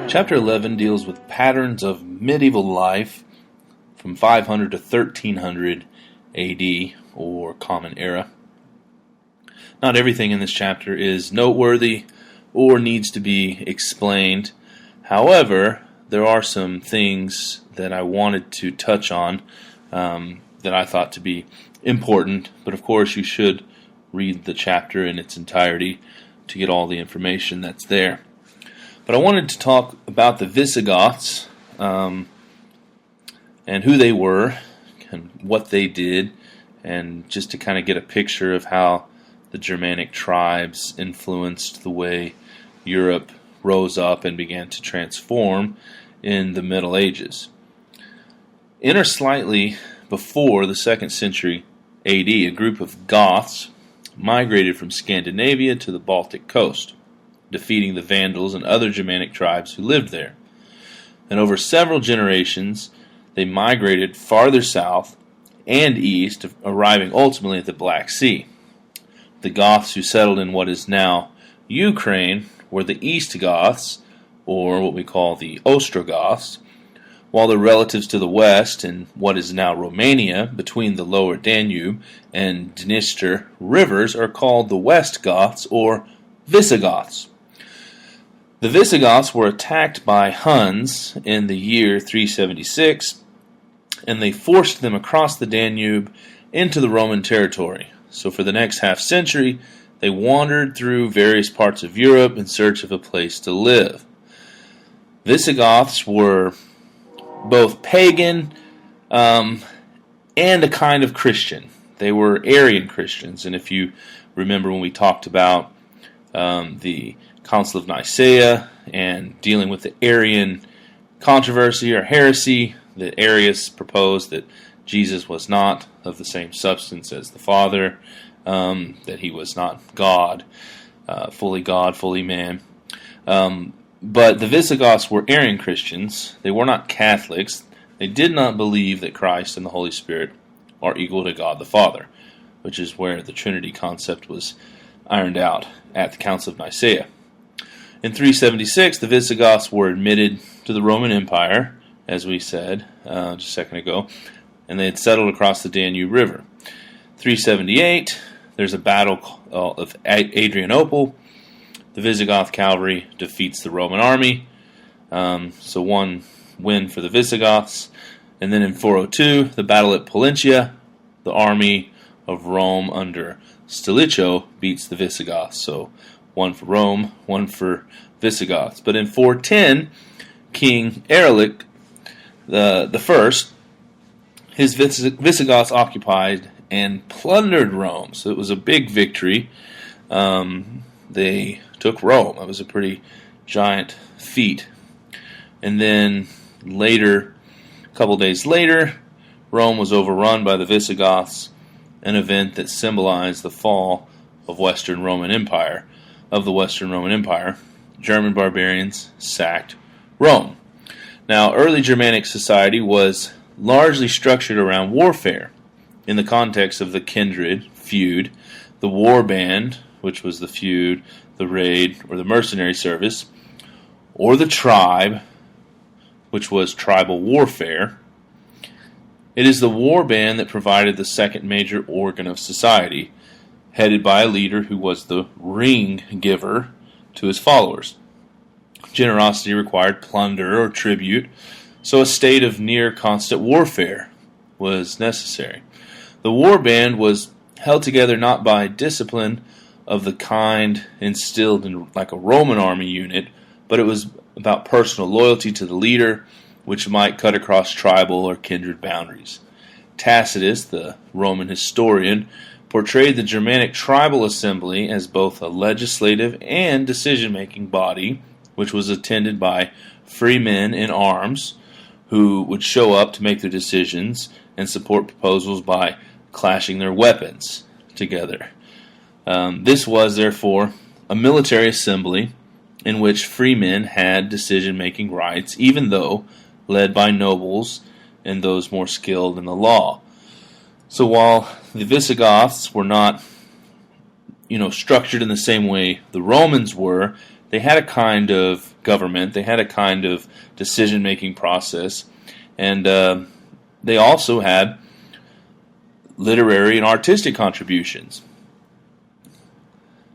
Chapter 11 deals with patterns of medieval life from 500 to 1300 AD, or Common Era. Not everything in this chapter is noteworthy or needs to be explained. However, there are some things that I wanted to touch on that I thought to be important, but of course you should read the chapter in its entirety to get all the information that's there. But I wanted to talk about the Visigoths and who they were and what they did, and just to kind of get a picture of how the Germanic tribes influenced the way Europe rose up and began to transform in the Middle Ages. In or slightly before the 2nd century AD, a group of Goths migrated from Scandinavia to the Baltic coast, defeating the Vandals and other Germanic tribes who lived there. And over several generations, they migrated farther south and east, arriving ultimately at the Black Sea. The Goths who settled in what is now Ukraine were the East Goths, or what we call the Ostrogoths, while the relatives to the west, in what is now Romania, between the lower Danube and Dniester rivers, are called the West Goths, or Visigoths. The Visigoths were attacked by Huns in the year 376, and they forced them across the Danube into the Roman territory. So for the next half century, they wandered through various parts of Europe in search of a place to live. Visigoths were both pagan and a kind of Christian. They were Arian Christians, and if you remember when we talked about the Council of Nicaea and dealing with the Arian controversy or heresy, that Arius proposed that Jesus was not of the same substance as the Father, that he was not God, fully man. But the Visigoths were Arian Christians. They were not Catholics. They did not believe that Christ and the Holy Spirit are equal to God the Father, which is where the Trinity concept was ironed out at the Council of Nicaea. In 376, the Visigoths were admitted to the Roman Empire, as we said just a second ago, and they had settled across the Danube River. 378, there's a battle of Adrianople. The Visigoth cavalry defeats the Roman army, so one win for the Visigoths. And then in 402, the battle at Pollentia, the army of Rome under Stilicho beats the Visigoths. So one for Rome, one for Visigoths. But in 410, King Erlik the first, his Visigoths occupied and plundered Rome. So it was a big victory. They took Rome. It was a pretty giant feat. And then later, a couple days later, Rome was overrun by the Visigoths, an event that symbolized the fall of the Western Roman Empire. German barbarians sacked Rome. Now, early Germanic society was largely structured around warfare in the context of the kindred, feud, the war band, which was the feud, the raid, or the mercenary service, or the tribe, which was tribal warfare. It is the war band that provided the second major organ of society, headed by a leader who was the ring giver to his followers. Generosity required plunder or tribute, so a state of near constant warfare was necessary. The war band was held together not by discipline of the kind instilled in like a Roman army unit, but it was about personal loyalty to the leader, which might cut across tribal or kindred boundaries. Tacitus, the Roman historian, portrayed the Germanic tribal assembly as both a legislative and decision-making body, which was attended by free men in arms who would show up to make their decisions and support proposals by clashing their weapons together. This was, therefore, a military assembly in which free men had decision-making rights, even though led by nobles and those more skilled in the law. So while the Visigoths were not, structured in the same way the Romans were, they had a kind of government, they had a kind of decision-making process, and they also had literary and artistic contributions.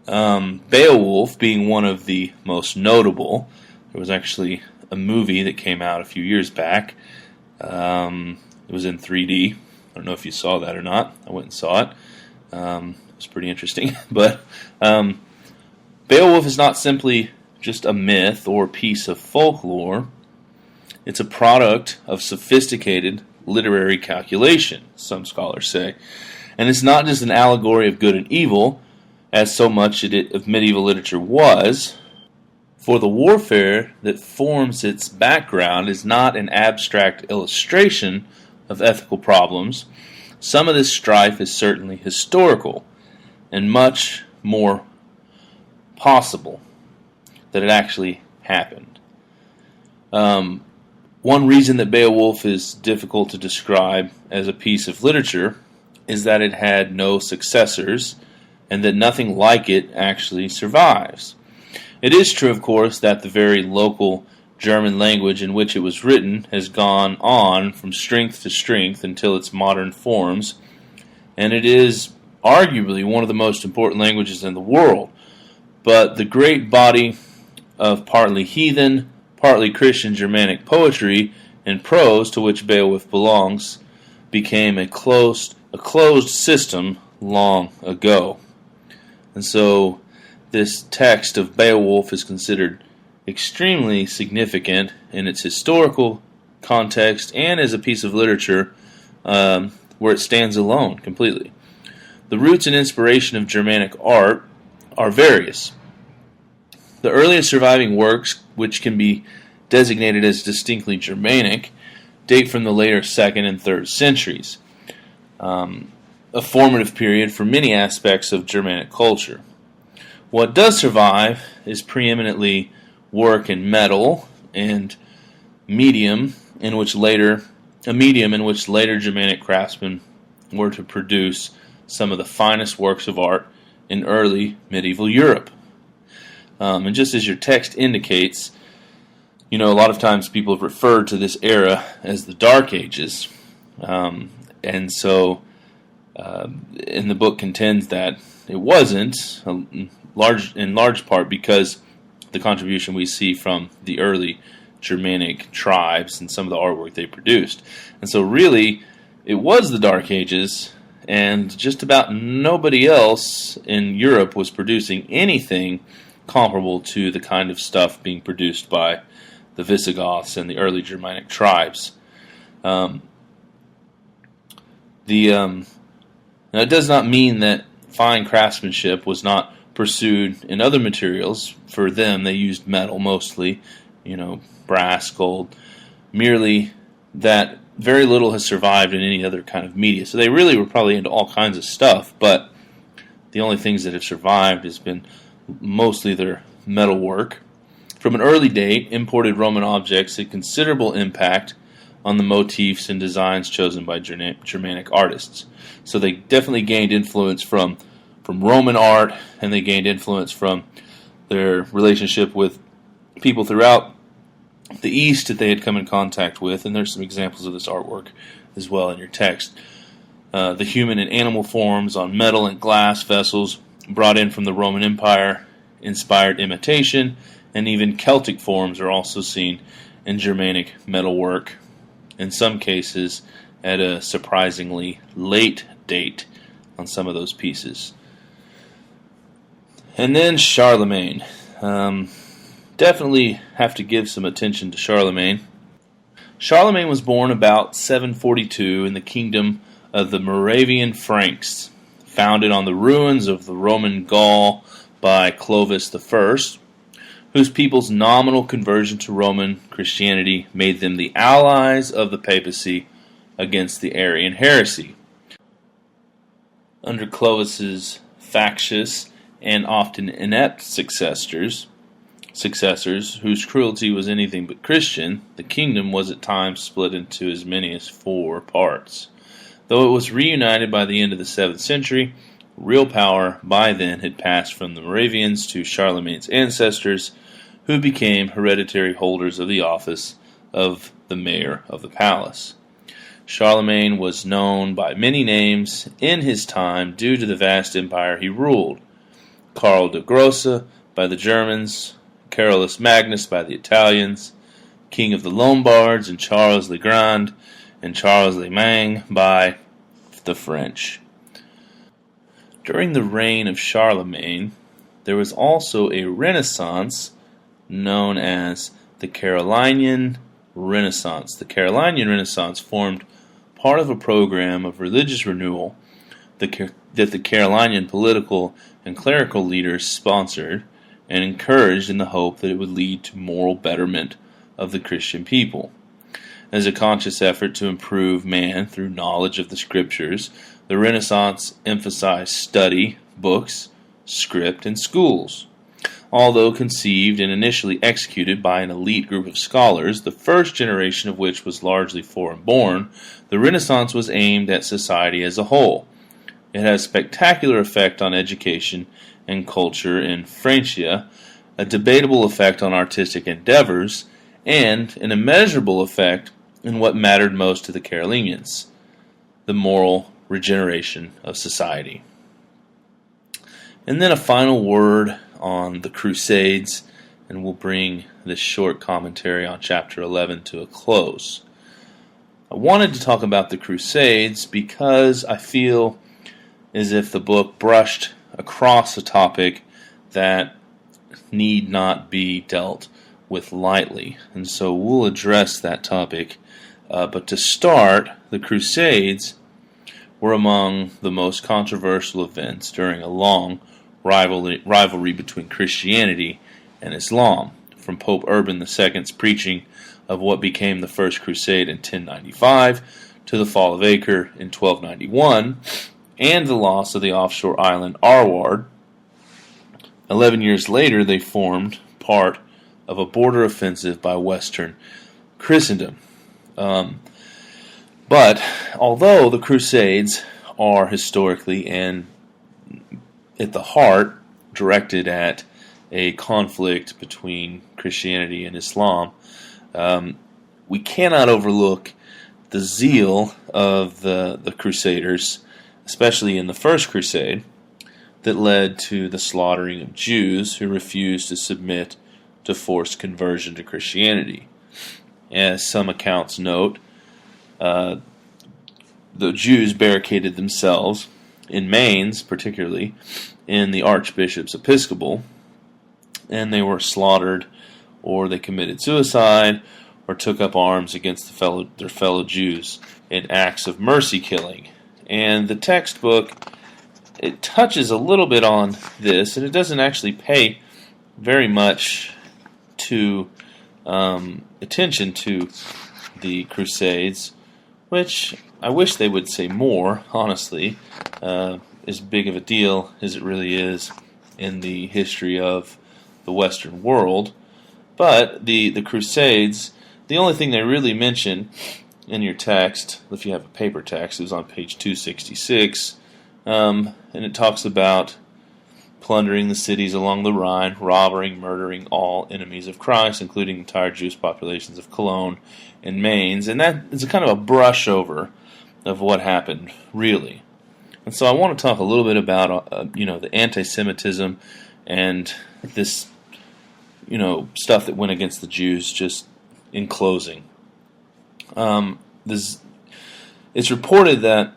Beowulf being one of the most notable. There was actually a movie that came out a few years back. It was in 3D. I don't know if you saw that or not. I went and saw it. It was pretty interesting. But Beowulf is not simply just a myth or piece of folklore. It's a product of sophisticated literary calculation, some scholars say. And it's not just an allegory of good and evil, as so much of medieval literature was. For the warfare that forms its background is not an abstract illustration of ethical problems. Some of this strife is certainly historical, and much more possible that it actually happened. One reason that Beowulf is difficult to describe as a piece of literature is that it had no successors, and that nothing like it actually survives. It is true, of course, that the very local German language in which it was written has gone on from strength to strength until its modern forms, and it is arguably one of the most important languages in the world. But the great body of partly heathen, partly Christian Germanic poetry and prose to which Beowulf belongs became a closed system long ago. And so this text of Beowulf is considered extremely significant in its historical context and as a piece of literature where it stands alone completely. The roots and inspiration of Germanic art are various. The earliest surviving works, which can be designated as distinctly Germanic, date from the later 2nd and 3rd centuries, a formative period for many aspects of Germanic culture. What does survive is preeminently work in metal and medium in which later Germanic craftsmen were to produce some of the finest works of art in early medieval Europe. And just as your text indicates, a lot of times people have referred to this era as the Dark Ages, and so and the book contends that it wasn't, in large part because the contribution we see from the early Germanic tribes and some of the artwork they produced. And so really, it was the Dark Ages, and just about nobody else in Europe was producing anything comparable to the kind of stuff being produced by the Visigoths and the early Germanic tribes. Now, it does not mean that fine craftsmanship was not pursued in other materials. For them, they used metal mostly, brass, gold. Merely that very little has survived in any other kind of media. So they really were probably into all kinds of stuff, but the only things that have survived has been mostly their metal work. From an early date, imported Roman objects had considerable impact on the motifs and designs chosen by Germanic artists. So they definitely gained influence from Roman art, and they gained influence from their relationship with people throughout the East that they had come in contact with, and there's some examples of this artwork as well in your text. The human and animal forms on metal and glass vessels brought in from the Roman Empire inspired imitation, and even Celtic forms are also seen in Germanic metalwork, in some cases at a surprisingly late date on some of those pieces. And then Charlemagne. Definitely have to give some attention to Charlemagne. Charlemagne was born about 742 in the kingdom of the Moravian Franks, founded on the ruins of the Roman Gaul by Clovis I, whose people's nominal conversion to Roman Christianity made them the allies of the papacy against the Arian heresy. Under Clovis's factious and often inept successors, whose cruelty was anything but Christian, the kingdom was at times split into as many as 4 parts. Though it was reunited by the end of the 7th century, real power by then had passed from the Moravians to Charlemagne's ancestors, who became hereditary holders of the office of the mayor of the palace. Charlemagne was known by many names in his time due to the vast empire he ruled. Karl the Grosse by the Germans, Carolus Magnus by the Italians, King of the Lombards, and Charles le Grand and Charles le Mang by the French. During the reign of Charlemagne, there was also a Renaissance known as the Carolingian Renaissance. The Carolingian Renaissance formed part of a program of religious renewal that the Carolingian political and clerical leaders sponsored and encouraged in the hope that it would lead to moral betterment of the Christian people. As a conscious effort to improve man through knowledge of the Scriptures, the Renaissance emphasized study, books, script, and schools. Although conceived and initially executed by an elite group of scholars, the first generation of which was largely foreign-born, the Renaissance was aimed at society as a whole. It had a spectacular effect on education and culture in Francia, a debatable effect on artistic endeavors, and an immeasurable effect in what mattered most to the Carolingians, the moral regeneration of society. And then a final word on the Crusades, and we'll bring this short commentary on chapter 11 to a close. I wanted to talk about the Crusades because I feel as if the book brushed across a topic that need not be dealt with lightly, and so we'll address that topic. But to start, the Crusades were among the most controversial events during a long rivalry between Christianity and Islam, from Pope Urban II's preaching of what became the First Crusade in 1095 to the fall of Acre in 1291, and the loss of the offshore island Arward. 11 years later, they formed part of a border offensive by Western Christendom. But although the Crusades are historically and at the heart directed at a conflict between Christianity and Islam, we cannot overlook the zeal of the Crusaders, especially in the First Crusade, that led to the slaughtering of Jews who refused to submit to forced conversion to Christianity. As some accounts note, the Jews barricaded themselves in Mainz, particularly in the Archbishop's Episcopal, and they were slaughtered, or they committed suicide, or took up arms against their fellow Jews in acts of mercy killing. And the textbook, it touches a little bit on this, and it doesn't actually pay very much to attention to the Crusades, which I wish they would say more, honestly, as big of a deal as it really is in the history of the Western world. But the Crusades, the only thing they really mention in your text, if you have a paper text, is on page 266, and it talks about plundering the cities along the Rhine, robbing, murdering all enemies of Christ, including entire Jewish populations of Cologne and Mainz, and that is a kind of a brush over of what happened, really. And so I want to talk a little bit about, the anti-Semitism and this, stuff that went against the Jews, just in closing. It's reported that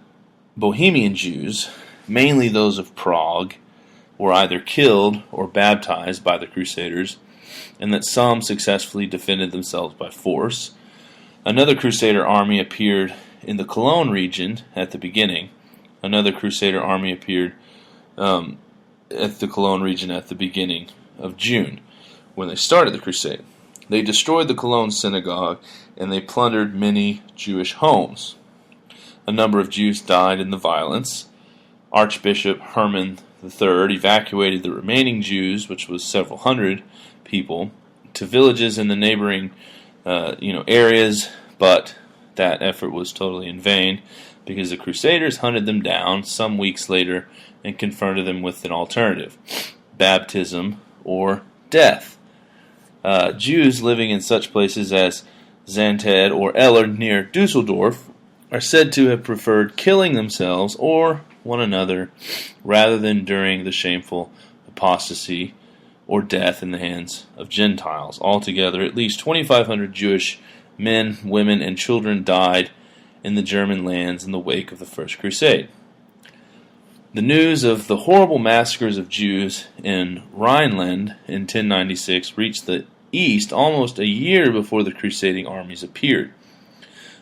Bohemian Jews, mainly those of Prague, were either killed or baptized by the Crusaders, and that some successfully defended themselves by force. Another Crusader army appeared in the Cologne region at the beginning. Another Crusader army appeared at the Cologne region at the beginning of June, when they started the crusade. They destroyed the Cologne synagogue, and they plundered many Jewish homes. A number of Jews died in the violence. Archbishop Herman III evacuated the remaining Jews, which was several hundred people, to villages in the neighboring areas, but that effort was totally in vain because the Crusaders hunted them down some weeks later and confronted them with an alternative: baptism or death. Jews living in such places as Zanted or Eller near Dusseldorf are said to have preferred killing themselves or one another rather than enduring the shameful apostasy or death in the hands of Gentiles. Altogether, at least 2,500 Jewish men, women, and children died in the German lands in the wake of the First Crusade. The news of the horrible massacres of Jews in Rhineland in 1096 reached the East almost a year before the crusading armies appeared.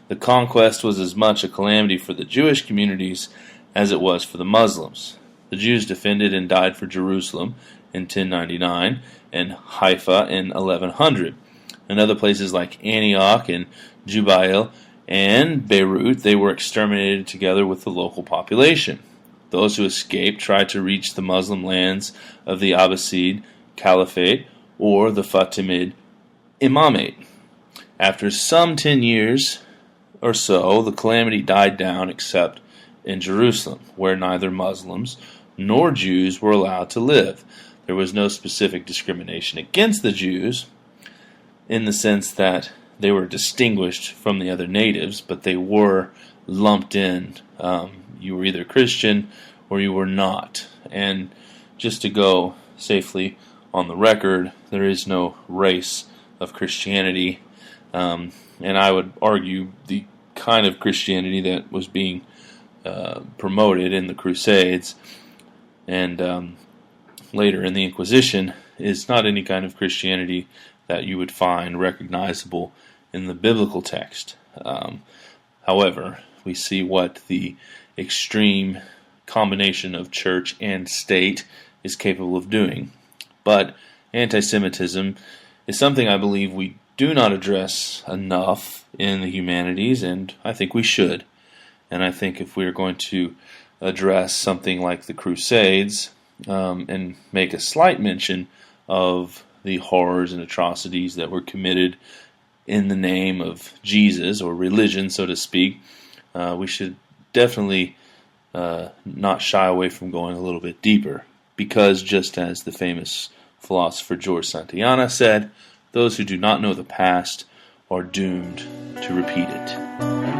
The conquest was as much a calamity for the Jewish communities as it was for the Muslims. The Jews defended and died for Jerusalem in 1099 and Haifa in 1100. In other places like Antioch and Jubail and Beirut, they were exterminated together with the local population. Those who escaped tried to reach the Muslim lands of the Abbasid Caliphate or the Fatimid Imamate. After some 10 years or so, the calamity died down except in Jerusalem, where neither Muslims nor Jews were allowed to live. There was no specific discrimination against the Jews in the sense that they were distinguished from the other natives, but they were lumped in. You were either Christian or you were not. And just to go safely on the record, there is no race of Christianity. And I would argue the kind of Christianity that was being promoted in the Crusades and later in the Inquisition is not any kind of Christianity that you would find recognizable in the biblical text. However, we see what the extreme combination of church and state is capable of doing. But anti-Semitism is something I believe we do not address enough in the humanities, and I think we should. And I think if we're going to address something like the Crusades and make a slight mention of the horrors and atrocities that were committed in the name of Jesus, or religion, so to speak, we should definitely not shy away from going a little bit deeper. Because just as the famous philosopher George Santayana said, those who do not know the past are doomed to repeat it.